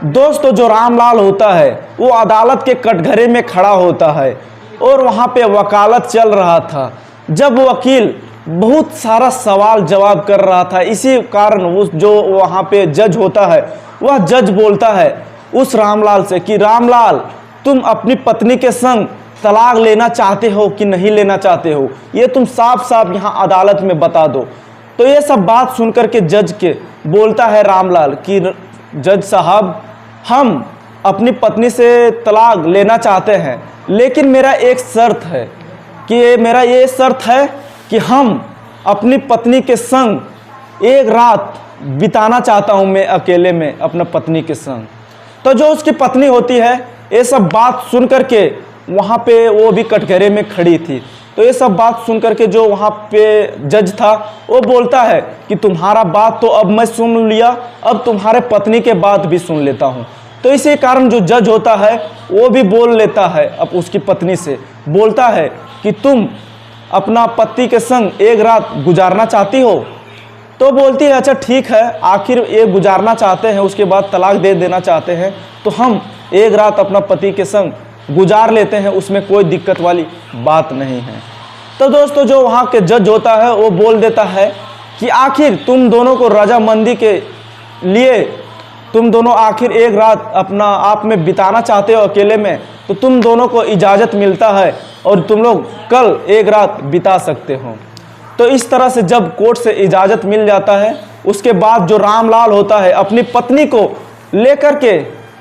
दोस्तों जो रामलाल होता है वो अदालत के कटघरे में खड़ा होता है और वहाँ पे वकालत चल रहा था। जब वकील बहुत सारा सवाल जवाब कर रहा था, इसी कारण उस जो वहाँ पे जज होता है वह जज बोलता है उस रामलाल से कि रामलाल, तुम अपनी पत्नी के संग तलाक लेना चाहते हो कि नहीं लेना चाहते हो, ये तुम साफ साफ यहाँ अदालत में बता दो। तो ये सब बात सुनकर के जज के बोलता है रामलाल कि जज साहब, हम अपनी पत्नी से तलाक लेना चाहते हैं, लेकिन मेरा एक शर्त है कि मेरा ये शर्त है कि हम अपनी पत्नी के संग एक रात बिताना चाहता हूँ, मैं अकेले में अपना पत्नी के संग। तो जो उसकी पत्नी होती है ये सब बात सुन करके वहाँ पे वो भी कटघरे में खड़ी थी। तो ये सब बात सुन करके जो वहाँ पे जज था वो बोलता है कि तुम्हारा बात तो अब मैं सुन लिया, अब तुम्हारे पत्नी के बात भी सुन लेता हूँ। तो इसी कारण जो जज होता है वो भी बोल लेता है, अब उसकी पत्नी से बोलता है कि तुम अपना पति के संग एक रात गुजारना चाहती हो। तो बोलती है अच्छा ठीक है, आखिर ये गुजारना चाहते हैं, उसके बाद तलाक दे देना चाहते हैं, तो हम एक रात अपना पति के संग गुजार लेते हैं, उसमें कोई दिक्कत वाली बात नहीं है। तो दोस्तों जो वहाँ के जज होता है वो बोल देता है कि आखिर तुम दोनों को रजामंदी के लिए तुम दोनों आखिर एक रात अपना आप में बिताना चाहते हो अकेले में, तो तुम दोनों को इजाज़त मिलता है और तुम लोग कल एक रात बिता सकते हो। तो इस तरह से जब कोर्ट से इजाज़त मिल जाता है, उसके बाद जो रामलाल होता है अपनी पत्नी को लेकर के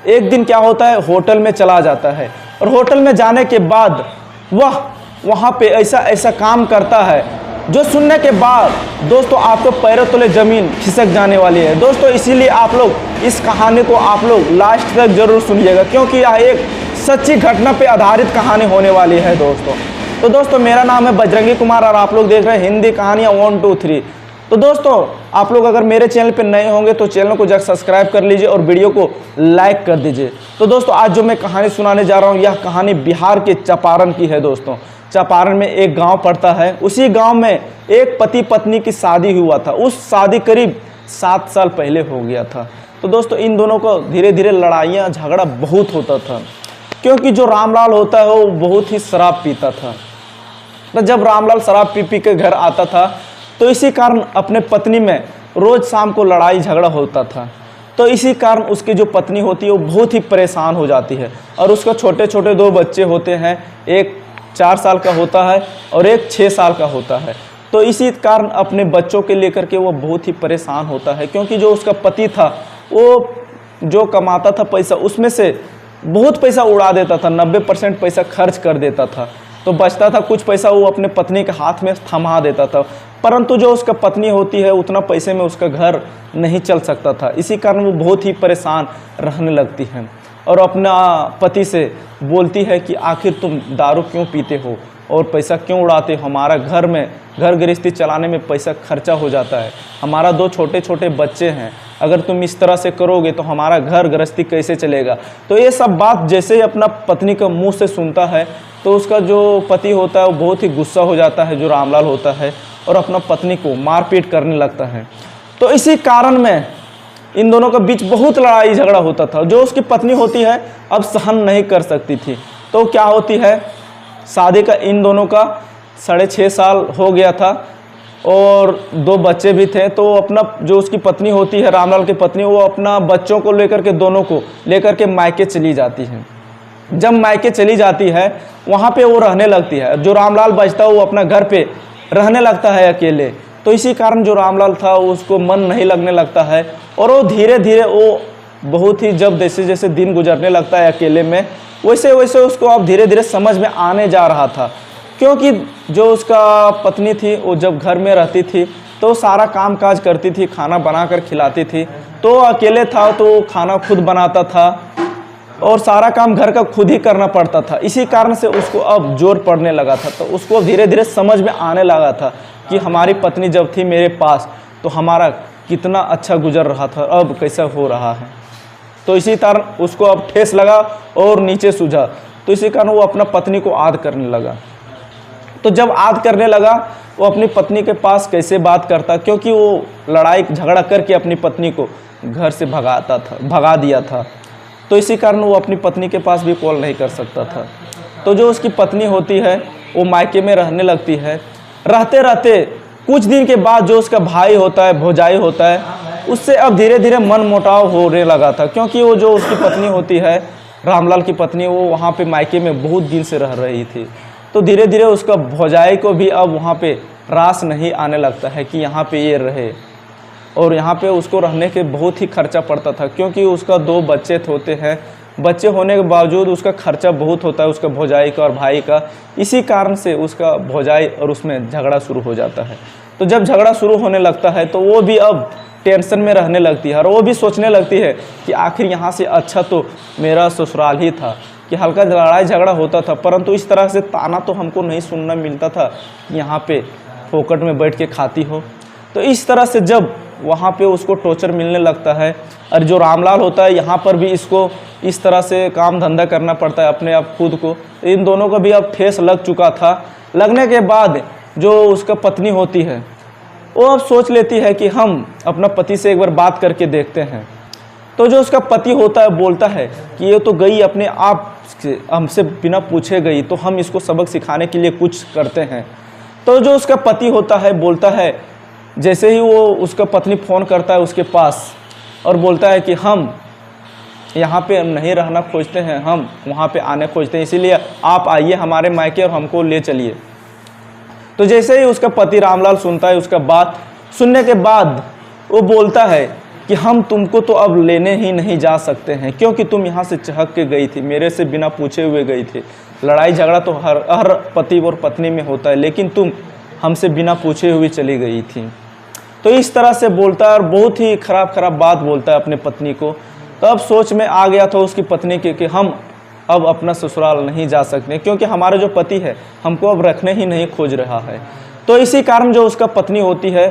एक दिन क्या होता है, होटल में चला जाता है। और होटल में जाने के बाद वह वहाँ पे ऐसा ऐसा काम करता है जो सुनने के बाद दोस्तों आपको पैरों तले ज़मीन खिसक जाने वाली है। दोस्तों इसीलिए आप लोग इस कहानी को आप लोग लास्ट तक ज़रूर सुनिएगा, क्योंकि यह एक सच्ची घटना पे आधारित कहानी होने वाली है दोस्तों। तो दोस्तों मेरा नाम है बजरंगी कुमार और आप लोग देख रहे हैं हिंदी कहानियाँ 1 2 3। तो दोस्तों आप लोग अगर मेरे चैनल पे नए होंगे तो चैनल को जाकर सब्सक्राइब कर लीजिए और वीडियो को लाइक कर दीजिए। तो दोस्तों आज जो मैं कहानी सुनाने जा रहा हूँ यह कहानी बिहार के चंपारण की है। दोस्तों चंपारण में एक गांव पड़ता है, उसी गांव में एक पति पत्नी की शादी हुआ था। उस शादी करीब 7 साल पहले हो गया था। तो दोस्तों इन दोनों को धीरे धीरे लड़ाइयाँ झगड़ा बहुत होता था, क्योंकि जो रामलाल होता है वो बहुत ही शराब पीता था। तो जब रामलाल शराब पी पी के घर आता था तो इसी कारण अपने पत्नी में रोज़ शाम को लड़ाई झगड़ा होता था। तो इसी कारण उसकी जो पत्नी होती है वो बहुत ही परेशान हो जाती है और उसका छोटे छोटे 2 बच्चे होते हैं, एक 4 साल का होता है और एक 6 साल का होता है। तो इसी कारण अपने बच्चों के लेकर के वो बहुत ही परेशान होता है, क्योंकि जो उसका पति था वो जो कमाता था पैसा उसमें से बहुत पैसा उड़ा देता था, 90% पैसा खर्च कर देता था। तो बचता था कुछ पैसा वो अपने पत्नी के हाथ में थमा देता था, परंतु जो उसका पत्नी होती है उतना पैसे में उसका घर नहीं चल सकता था। इसी कारण वो बहुत ही परेशान रहने लगती है और अपना पति से बोलती है कि आखिर तुम दारू क्यों पीते हो और पैसा क्यों उड़ाते हो, हमारा घर में घर गृहस्थी चलाने में पैसा खर्चा हो जाता है, हमारा 2 छोटे छोटे बच्चे हैं, अगर तुम इस तरह से करोगे तो हमारा घर गृहस्थी कैसे चलेगा। तो ये सब बात जैसे ही अपना पत्नी का मुंह से सुनता है तो उसका जो पति होता है वो बहुत ही गुस्सा हो जाता है, जो रामलाल होता है, और अपना पत्नी को मारपीट करने लगता है। तो इसी कारण में इन दोनों के बीच बहुत लड़ाई झगड़ा होता था। जो उसकी पत्नी होती है अब सहन नहीं कर सकती थी, तो क्या होती है, शादी का इन दोनों का 6.5 साल हो गया था और 2 बच्चे भी थे। तो अपना जो उसकी पत्नी होती है रामलाल की पत्नी, वो अपना बच्चों को लेकर के दोनों को लेकर के मायके चली जाती है। जब मायके चली जाती है वहाँ पे वो रहने लगती है। जो रामलाल बचता है वो अपना घर पे रहने लगता है अकेले। तो इसी कारण जो रामलाल था उसको मन नहीं लगने लगता है और वो धीरे धीरे वो बहुत ही जब जैसे जैसे दिन गुजरने लगता है अकेले में, वैसे वैसे उसको अब धीरे धीरे समझ में आने जा रहा था। क्योंकि जो उसका पत्नी थी वो जब घर में रहती थी तो सारा काम काज करती थी, खाना बना कर खिलाती थी। तो अकेले था तो खाना खुद बनाता था और सारा काम घर का खुद ही करना पड़ता था। इसी कारण से उसको अब जोर पड़ने लगा था। तो उसको धीरे धीरे समझ में आने लगा था कि हमारी पत्नी जब थी मेरे पास तो हमारा कितना अच्छा गुजर रहा था, अब कैसा हो रहा है। तो इसी कारण उसको अब ठेस लगा और नीचे सूझा। तो इसी कारण वो अपना पत्नी को याद करने लगा। तो जब याद करने लगा वो अपनी पत्नी के पास कैसे बात करता, क्योंकि वो लड़ाई झगड़ा करके अपनी पत्नी को घर से भगा दिया था। तो इसी कारण वो अपनी पत्नी के पास भी कॉल नहीं कर सकता था। तो जो उसकी पत्नी होती है वो मायके में रहने लगती है। रहते रहते कुछ दिन के बाद जो उसका भाई होता है, भौजाई होता है, उससे अब धीरे धीरे मन मुटाव होने लगा था, क्योंकि वो जो उसकी पत्नी होती है, रामलाल की पत्नी, वो वहाँ पे मायके में बहुत दिन से रह रही थी। तो धीरे धीरे उसका भौजाई को भी अब वहाँ पे रास नहीं आने लगता है कि यहाँ पे ये रहे, और यहाँ पे उसको रहने के बहुत ही खर्चा पड़ता था, क्योंकि उसका 2 बच्चे होते हैं। बच्चे होने के बावजूद उसका खर्चा बहुत होता है, उसका भौजाई का और भाई का। इसी कारण से उसका भौजाई और उसमें झगड़ा शुरू हो जाता है। तो जब झगड़ा शुरू होने लगता है तो वो भी अब टेंशन में रहने लगती है, और वो भी सोचने लगती है कि आखिर यहाँ से अच्छा तो मेरा ससुराल ही था, कि हल्का लड़ाई झगड़ा होता था, परंतु इस तरह से ताना तो हमको नहीं सुनना मिलता था कि यहाँ पे फोकट में बैठ के खाती हो। तो इस तरह से जब वहाँ पे उसको टॉर्चर मिलने लगता है, और जो रामलाल होता है यहाँ पर भी इसको इस तरह से काम धंधा करना पड़ता है अपने आप खुद को। इन दोनों को भी अब ठेस लग चुका था। लगने के बाद जो उसका पत्नी होती है वो अब सोच लेती है कि हम अपना पति से एक बार बात करके देखते हैं। तो जो उसका पति होता है बोलता है कि ये तो गई अपने आप से, हमसे बिना पूछे गई, तो हम इसको सबक सिखाने के लिए कुछ करते हैं। तो जो उसका पति होता है बोलता है, जैसे ही वो उसका पत्नी फ़ोन करता है उसके पास और बोलता है कि हम यहाँ पे नहीं रहना खोजते हैं, हम वहाँ पे आने खोजते हैं, इसीलिए आप आइए हमारे मायके और हमको ले चलिए। तो जैसे ही उसका पति रामलाल सुनता है, उसका बात सुनने के बाद वो बोलता है कि हम तुमको तो अब लेने ही नहीं जा सकते हैं, क्योंकि तुम यहाँ से चहक के गई थी, मेरे से बिना पूछे हुए गई थी। लड़ाई झगड़ा तो हर पति और पत्नी में होता है, लेकिन तुम हमसे बिना पूछे हुए चली गई थी। तो इस तरह से बोलता है और बहुत ही खराब बात बोलता है अपने पत्नी को। तो अब सोच में आ गया था उसकी पत्नी के कि हम अब अपना ससुराल नहीं जा सकते, क्योंकि हमारा जो पति है हमको अब रखने ही नहीं खोज रहा है। तो इसी कारण जो उसका पत्नी होती है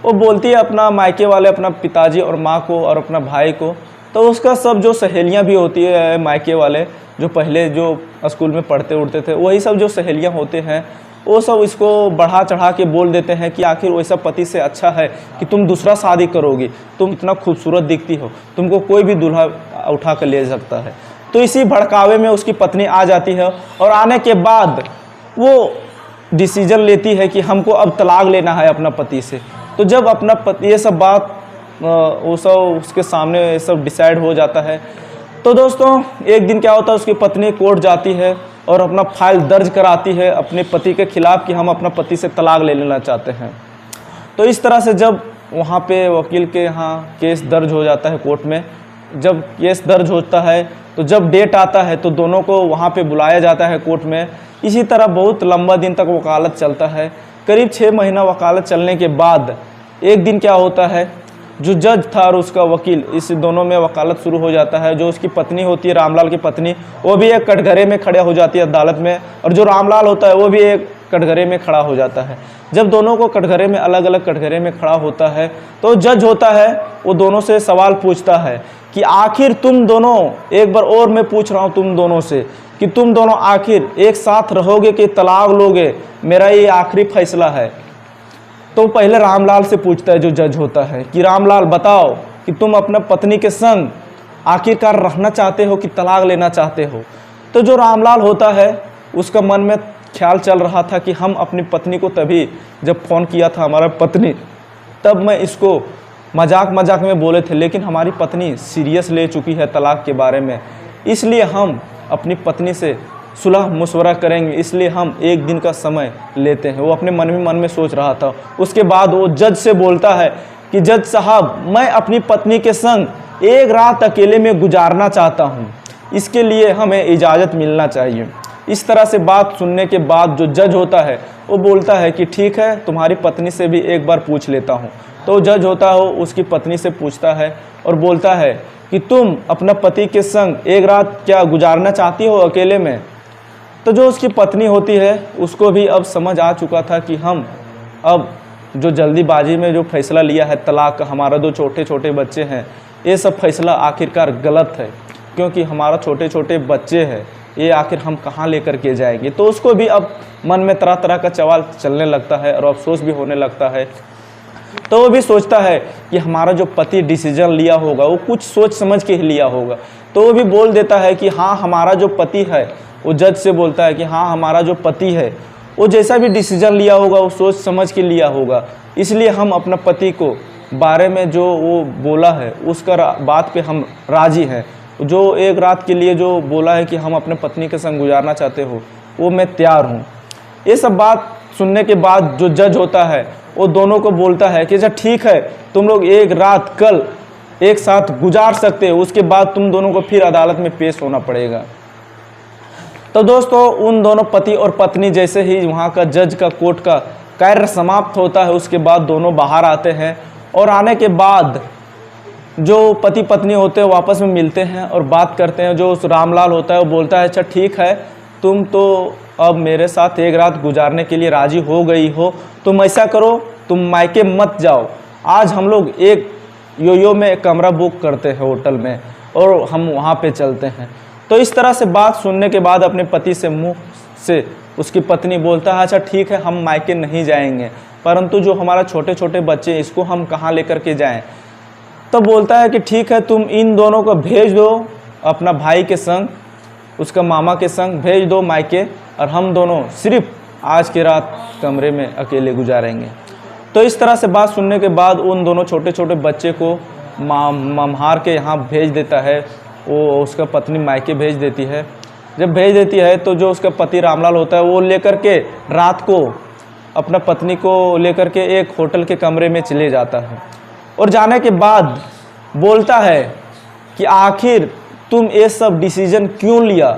वो बोलती है अपना मायके वाले, अपना पिताजी और माँ को और अपना भाई को। तो उसका सब जो सहेलियाँ भी होती है मायके वाले, जो पहले जो स्कूल में पढ़ते उड़ते थे, वही सब जो सहेलियाँ होते हैं, वो सब इसको बढ़ा चढ़ा के बोल देते हैं कि आखिर वैसा पति से अच्छा है कि तुम दूसरा शादी करोगी, तुम इतना खूबसूरत दिखती हो, तुमको कोई भी दूल्हा उठा कर ले सकता है। तो इसी भड़कावे में उसकी पत्नी आ जाती है, और आने के बाद वो डिसीजन लेती है कि हमको अब तलाक लेना है अपना पति से। तो जब अपना पति ये सब बात वो सब उसके सामने ये सब डिसाइड हो जाता है, तो दोस्तों एक दिन क्या होता है, उसकी पत्नी कोर्ट जाती है और अपना फाइल दर्ज कराती है अपने पति के खिलाफ़ कि हम अपना पति से तलाक ले लेना चाहते हैं। तो इस तरह से जब वहाँ पे वकील के यहाँ केस दर्ज हो जाता है कोर्ट में, जब केस दर्ज होता है तो जब डेट आता है तो दोनों को वहाँ पे बुलाया जाता है कोर्ट में। इसी तरह बहुत लंबा दिन तक वकालत चलता है। करीब 6 महीना वकालत चलने के बाद एक दिन क्या होता है, जो जज था और उसका वकील, इस दोनों में वकालत शुरू हो जाता है। जो उसकी पत्नी होती है रामलाल की पत्नी, वो भी एक कटघरे में खड़ा हो जाती है अदालत में, और जो रामलाल होता है वो भी एक कटघरे में खड़ा हो जाता है। जब दोनों को कटघरे में अलग अलग कटघरे में खड़ा होता है तो जज होता है वो दोनों से सवाल पूछता है कि आखिर तुम दोनों, एक बार और मैं पूछ रहा हूँ तुम दोनों से, कि तुम दोनों आखिर एक साथ रहोगे कि तलाक लोगे, मेरा ये आखिरी फैसला है। तो पहले रामलाल से पूछता है जो जज होता है कि रामलाल बताओ कि तुम अपना पत्नी के संग आखिरकार रहना चाहते हो कि तलाक लेना चाहते हो। तो जो रामलाल होता है उसका मन में ख्याल चल रहा था कि हम अपनी पत्नी को तभी जब फ़ोन किया था हमारा पत्नी, तब मैं इसको मजाक में बोले थे, लेकिन हमारी पत्नी सीरियस ले चुकी है तलाक के बारे में, इसलिए हम अपनी पत्नी से सुलह मशवरा करेंगे, इसलिए हम एक दिन का समय लेते हैं। वो अपने मन में सोच रहा था। उसके बाद वो जज से बोलता है कि जज साहब, मैं अपनी पत्नी के संग एक रात अकेले में गुजारना चाहता हूँ, इसके लिए हमें इजाज़त मिलना चाहिए। इस तरह से बात सुनने के बाद जो जज होता है वो बोलता है कि ठीक है, तुम्हारी पत्नी से भी एक बार पूछ लेता हूँ। तो जज होता हो उसकी पत्नी से पूछता है और बोलता है कि तुम अपना पति के संग एक रात क्या गुजारना चाहती हो अकेले में। तो जो उसकी पत्नी होती है उसको भी अब समझ आ चुका था कि हम अब जो जल्दीबाजी में जो फैसला लिया है तलाक का, हमारा 2 छोटे छोटे बच्चे हैं, ये सब फैसला आखिरकार गलत है, क्योंकि हमारा छोटे छोटे बच्चे हैं, ये आखिर हम कहाँ लेकर के जाएंगे। तो उसको भी अब मन में तरह तरह का सवाल चलने लगता है और अफसोस भी होने लगता है। तो वो भी सोचता है कि हमारा जो पति डिसीजन लिया होगा वो कुछ सोच समझ के ही लिया होगा। तो वो भी बोल देता है कि हाँ हमारा जो पति है, वो जज से बोलता है कि हाँ हमारा जो पति है वो जैसा भी डिसीजन लिया होगा वो सोच समझ के लिया होगा, इसलिए हम अपना पति को बारे में जो वो बोला है उसका बात पे हम राज़ी हैं। जो एक रात के लिए जो बोला है कि हम अपने पत्नी के संग गुजारना चाहते हो, वो मैं तैयार हूँ। ये सब बात सुनने के बाद जो जज होता है वो दोनों को बोलता है कि अच्छा ठीक है, तुम लोग एक रात कल एक साथ गुजार सकते हो, उसके बाद तुम दोनों को फिर अदालत में पेश होना पड़ेगा। तो दोस्तों उन दोनों पति और पत्नी जैसे ही वहाँ का जज का कोर्ट का कार्य समाप्त होता है, उसके बाद दोनों बाहर आते हैं और आने के बाद जो पति पत्नी होते हैं वो आपस में मिलते हैं और बात करते हैं। जो रामलाल होता है वो बोलता है अच्छा ठीक है, तुम तो अब मेरे साथ एक रात गुजारने के लिए राज़ी हो गई हो, तुम ऐसा करो तुम मायके मत जाओ, आज हम लोग एक योयो में कमरा बुक करते हैं होटल में और हम वहाँ पे चलते हैं। तो इस तरह से बात सुनने के बाद अपने पति से मुंह से उसकी पत्नी बोलता है अच्छा ठीक है, हम मायके नहीं जाएंगे, परंतु जो हमारा छोटे छोटे बच्चे इसको हम कहाँ लेकर के जाएं। तो बोलता है कि ठीक है, तुम इन दोनों को भेज दो अपना भाई के संग, उसका मामा के संग भेज दो मायके, और हम दोनों सिर्फ आज की रात कमरे में अकेले गुजारेंगे। तो इस तरह से बात सुनने के बाद उन दोनों छोटे छोटे बच्चे को मम्हार के यहाँ भेज देता है, वो उसका पत्नी मायके भेज देती है। जब भेज देती है तो जो उसका पति रामलाल होता है वो लेकर के रात को अपना पत्नी को लेकर के एक होटल के कमरे में चले जाता है और जाने के बाद बोलता है कि आखिर तुम ये सब डिसीजन क्यों लिया।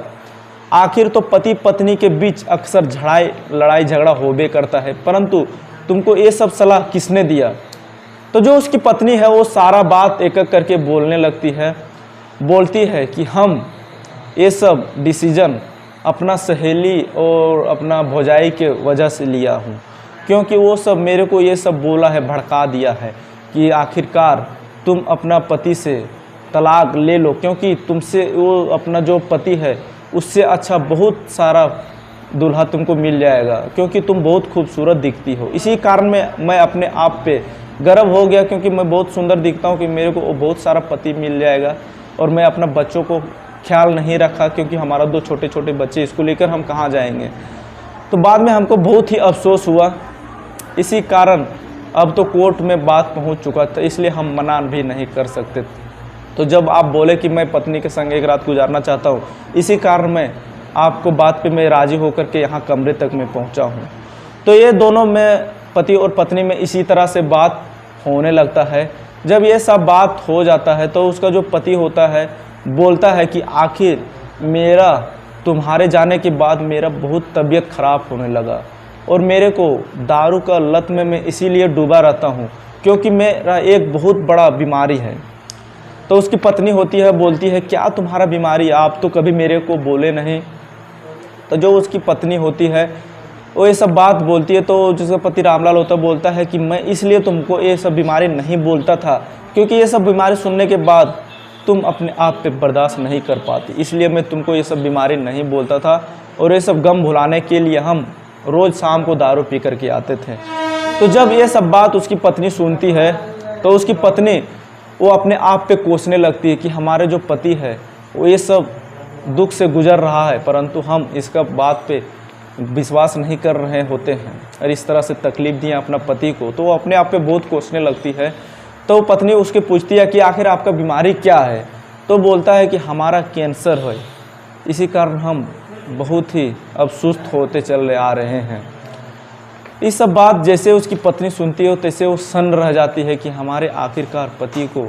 आखिर तो पति पत्नी के बीच अक्सर लड़ाई झगड़ा होबे करता है, परंतु तुमको ये सब सलाह किसने दिया। तो जो उसकी पत्नी है वो सारा बात एक एक करके बोलने लगती है, बोलती है कि हम ये सब डिसीजन अपना सहेली और अपना भौजाई के वजह से लिया हूँ, क्योंकि वो सब मेरे को ये सब बोला है, भड़का दिया है कि आखिरकार तुम अपना पति से तलाक ले लो, क्योंकि तुमसे वो अपना जो पति है उससे अच्छा बहुत सारा दूल्हा तुमको मिल जाएगा, क्योंकि तुम बहुत खूबसूरत दिखती हो। इसी कारण मैं अपने आप पे गर्व हो गया, क्योंकि मैं बहुत सुंदर दिखता हूँ कि मेरे को बहुत सारा पति मिल जाएगा। और मैं अपना बच्चों को ख्याल नहीं रखा, क्योंकि हमारा 2 छोटे छोटे बच्चे, इसको लेकर हम कहाँ जाएंगे। तो बाद में हमको बहुत ही अफसोस हुआ। इसी कारण अब तो कोर्ट में बात पहुंच चुका था, इसलिए हम मना भी नहीं कर सकते। तो जब आप बोले कि मैं पत्नी के संग एक रात गुजारना चाहता हूं, इसी कारण मैं आपको बात पे मैं राज़ी होकर के यहाँ कमरे तक मैं पहुँचा हूँ। तो ये दोनों में पति और पत्नी में इसी तरह से बात होने लगता है। जब ये सब बात हो जाता है तो उसका जो पति होता है बोलता है कि आखिर मेरा तुम्हारे जाने के बाद मेरा बहुत तबीयत ख़राब होने लगा और मेरे को दारू का लत में मैं इसीलिए डूबा रहता हूँ, क्योंकि मेरा एक बहुत बड़ा बीमारी है। तो उसकी पत्नी होती है, बोलती है क्या तुम्हारा बीमारी, आप तो कभी मेरे को बोले नहीं। तो जो उसकी पत्नी होती है वो ये सब बात बोलती है, तो जिसका पति रामलाल होता बोलता है कि मैं इसलिए तुमको ये सब बीमारी नहीं बोलता था, क्योंकि ये सब बीमारी सुनने के बाद तुम अपने आप पे बर्दाश्त नहीं कर पाती, इसलिए मैं तुमको ये सब बीमारी नहीं बोलता था। और ये सब गम भुलाने के लिए हम रोज़ शाम को दारू पी करके आते थे। तो जब ये सब बात उसकी पत्नी सुनती है तो उसकी पत्नी वो अपने आप पे कोसने लगती है कि हमारे जो पति है वो ये सब दुख से गुजर रहा है, परंतु हम इसका बात पे विश्वास नहीं कर रहे होते हैं और इस तरह से तकलीफ़ दिया अपना पति को। तो वो अपने आप पे बहुत कोसने लगती है। तो पत्नी उसके पूछती है कि आखिर आपका बीमारी क्या है। तो बोलता है कि हमारा कैंसर है, इसी कारण हम बहुत ही अब सुस्त होते चले आ रहे हैं। इस सब बात जैसे उसकी पत्नी सुनती है तैसे वो सन्न रह जाती है कि हमारे आखिरकार पति को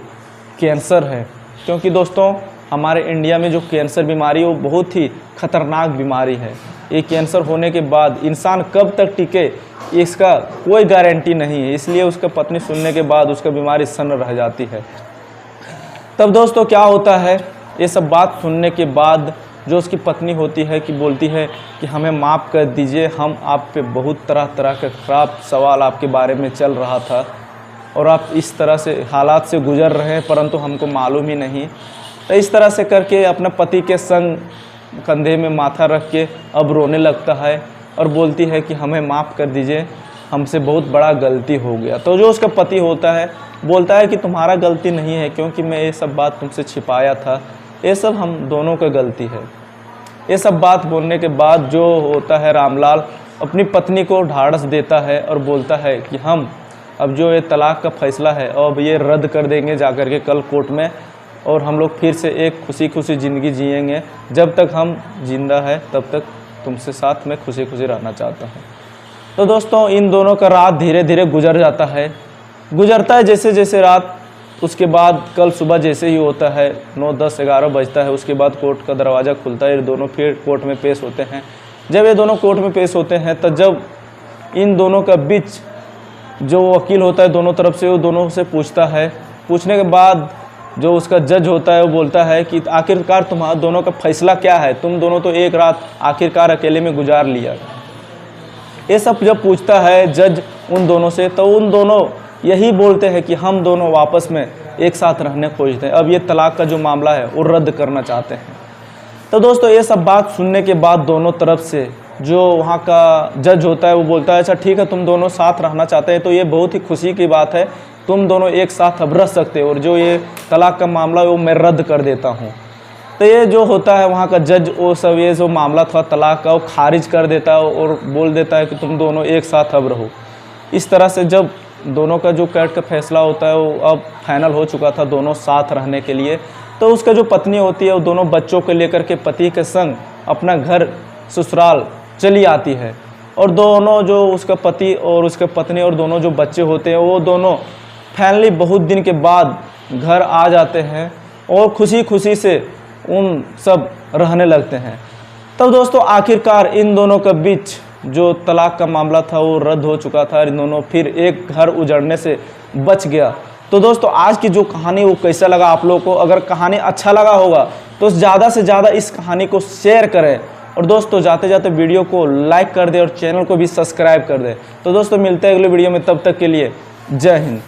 कैंसर है। क्योंकि दोस्तों हमारे इंडिया में जो कैंसर बीमारी है वो बहुत ही खतरनाक बीमारी है। ये कैंसर होने के बाद इंसान कब तक टिके इसका कोई गारंटी नहीं है, इसलिए उसका पत्नी सुनने के बाद उसका बीमारी सन्न रह जाती है। तब दोस्तों क्या होता है, ये सब बात सुनने के बाद जो उसकी पत्नी होती है कि बोलती है कि हमें माफ़ कर दीजिए, हम आप पे बहुत तरह तरह का ख़राब सवाल आपके बारे में चल रहा था और आप इस तरह से हालात से गुजर रहे हैं, परंतु हमको मालूम ही नहीं। तो इस तरह से करके अपने पति के संग कंधे में माथा रख के अब रोने लगता है और बोलती है कि हमें माफ़ कर दीजिए, हमसे बहुत बड़ा गलती हो गया। तो जो उसका पति होता है बोलता है कि तुम्हारा गलती नहीं है, क्योंकि मैं ये सब बात तुमसे छिपाया था, ये सब हम दोनों का गलती है। ये सब बात बोलने के बाद जो होता है रामलाल अपनी पत्नी को ढाढ़स देता है और बोलता है कि हम अब जो ये तलाक का फैसला है अब ये रद्द कर देंगे जाकर के कल कोर्ट में, और हम लोग फिर से एक खुशी खुशी ज़िंदगी जिएंगे। जब तक हम जिंदा है तब तक तुमसे साथ में खुशी खुशी रहना चाहता हूँ। तो दोस्तों इन दोनों का रात धीरे धीरे गुजर जाता है, गुजरता है जैसे जैसे रात। उसके बाद कल सुबह जैसे ही होता है 9, 10, 11 बजता है, उसके बाद कोर्ट का दरवाज़ा खुलता है, ये दोनों फिर कोर्ट में पेश होते हैं। जब ये दोनों कोर्ट में पेश होते हैं तो जब इन दोनों का बीच जो वकील होता है दोनों तरफ से, वो दोनों से पूछता है। पूछने के बाद जो उसका जज होता है वो बोलता है कि आखिरकार तुम्हारा दोनों का फैसला क्या है, तुम दोनों तो एक रात आखिरकार अकेले में गुजार लिया। ये सब जब पूछता है जज उन दोनों से, तो उन दोनों यही बोलते हैं कि हम दोनों वापस में एक साथ रहने खोजते हैं, अब ये तलाक का जो मामला है वो रद्द करना चाहते हैं। तो दोस्तों ये सब बात सुनने के बाद दोनों तरफ से जो वहाँ का जज होता है वो बोलता है अच्छा ठीक है, तुम दोनों साथ रहना चाहते हैं तो ये बहुत ही खुशी की बात है, तुम दोनों एक साथ अब रह सकते हो, और जो ये तलाक का मामला है वो मैं रद्द कर देता हूँ। तो ये जो होता है वहाँ का जज वो सब ये जो मामला था तलाक का वो खारिज कर देता है और बोल देता है कि तुम दोनों एक साथ अब रहो। इस तरह से जब दोनों का जो कोर्ट का फैसला होता है वो अब फाइनल हो चुका था दोनों साथ रहने के लिए। तो उसका जो पत्नी होती है वो दोनों बच्चों को लेकर के पति के संग अपना घर ससुराल चली आती है, और दोनों जो उसका पति और उसके पत्नी और दोनों जो बच्चे होते हैं वो दोनों फाइनली बहुत दिन के बाद घर आ जाते हैं और खुशी खुशी से उन सब रहने लगते हैं। तब दोस्तों आखिरकार इन दोनों के बीच जो तलाक का मामला था वो रद्द हो चुका था, इन दोनों फिर एक घर उजड़ने से बच गया। तो दोस्तों आज की जो कहानी वो कैसा लगा आप लोगों को? अगर कहानी अच्छा लगा होगा तो ज़्यादा से ज़्यादा इस कहानी को शेयर करें, और दोस्तों जाते जाते वीडियो को लाइक कर दें और चैनल को भी सब्सक्राइब कर दें। तो दोस्तों मिलते हैं अगले वीडियो में, तब तक के लिए जय हिंद।